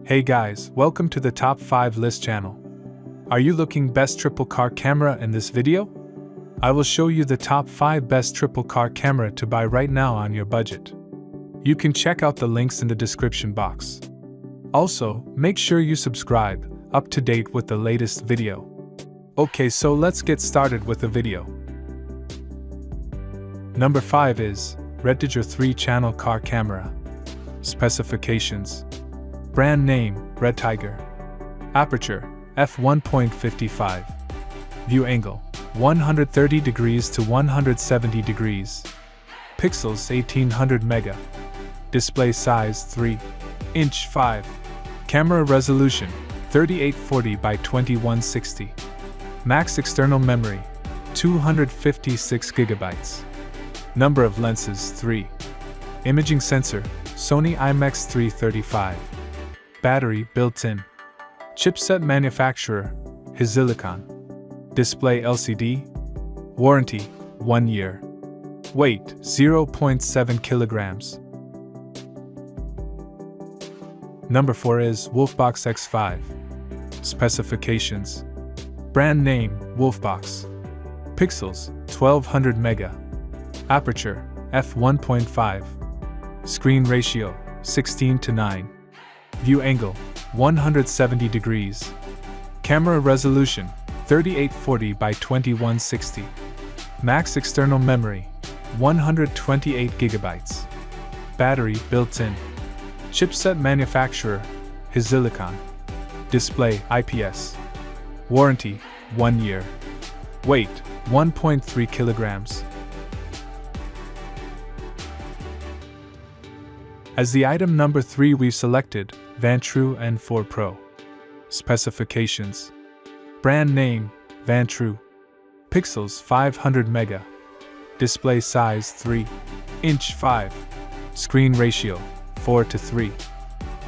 Hey guys, welcome to the Top 5 List channel. Are you looking best triple car camera in this video? I will show you the top 5 best triple car camera to buy right now on your budget. You can check out the links in the description box. Also, make sure you subscribe, up to date with the latest video. Okay, so let's get started with the video. Number 5 is Reconding 3-channel car camera. Specifications. Brand name, Red Tiger. Aperture, f1.55. View angle, 130 degrees to 170 degrees. Pixels 1800 mega. Display size 3" 5. Camera resolution, 3840 by 2160. Max external memory, 256 GB. Number of lenses 3. Imaging sensor, Sony IMX335. Battery built-in. Chipset manufacturer, Silicon. Display LCD. Warranty, 1 year. Weight, 0.7 kilograms. Number 4 is Wolfbox X5. Specifications. Brand name, Wolfbox. Pixels, 1200 mega. Aperture, f1.5. Screen ratio, 16:9. View angle, 170 degrees. Camera resolution, 3840 by 2160. Max external memory, 128 GB. Battery built-in. Chipset manufacturer, Silicon. Display IPS. Warranty, 1 year. Weight, 1.3 kilograms. As the item number 3 we've selected, Vantru N4 Pro. Specifications. Brand name, Vantru. Pixels 500 mega. Display size 3" 5. Screen ratio, 4:3.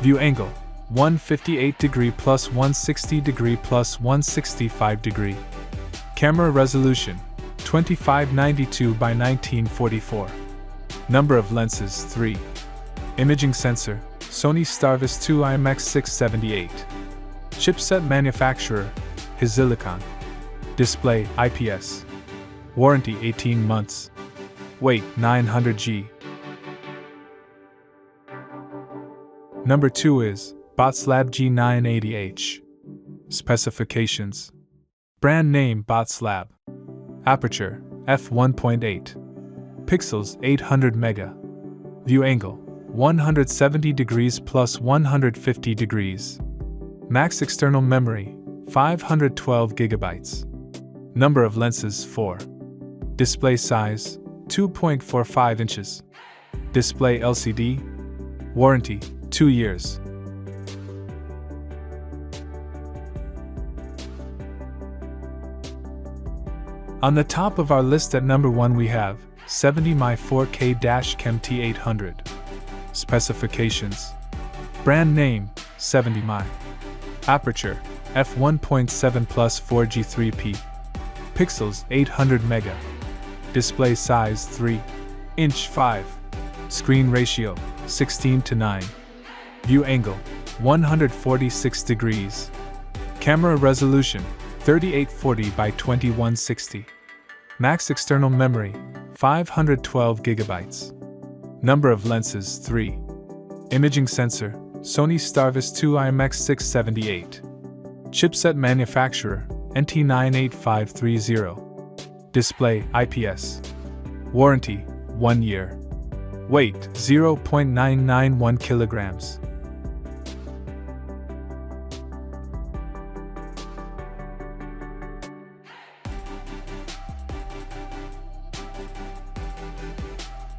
View angle, 158 degree plus 160 degree plus 165 degree. Camera resolution, 2592 by 1944. Number of lenses 3. Imaging sensor, Sony STARVIS 2 IMX678. Chipset manufacturer, Silicon. Display IPS. Warranty 18 months. Weight 900 g. Number 2 is Botslab G980H. Specifications. Brand name Botslab. Aperture, f1.8. Pixels 800 mega. View angle, 170 degrees plus 150 degrees. Max external memory, 512 GB. Number of lenses 4. Display size, 2.45 inches. Display LCD. Warranty, 2 years. On the top of our list at number 1 we have 70mm 4K DashCam T800. Specifications. Brand name, 70mm. Aperture, f1.7 plus 4G3P. Pixels 800 mega. Display size 3" 5. Screen ratio, 16:9. View angle, 146 degrees. Camera resolution, 3840 by 2160. Max external memory, 512 GB. Number of lenses 3. Imaging sensor, Sony STARVIS 2 IMX678. Chipset manufacturer, NT98530. Display IPS. Warranty, 1 year. Weight, 0.991 kilograms.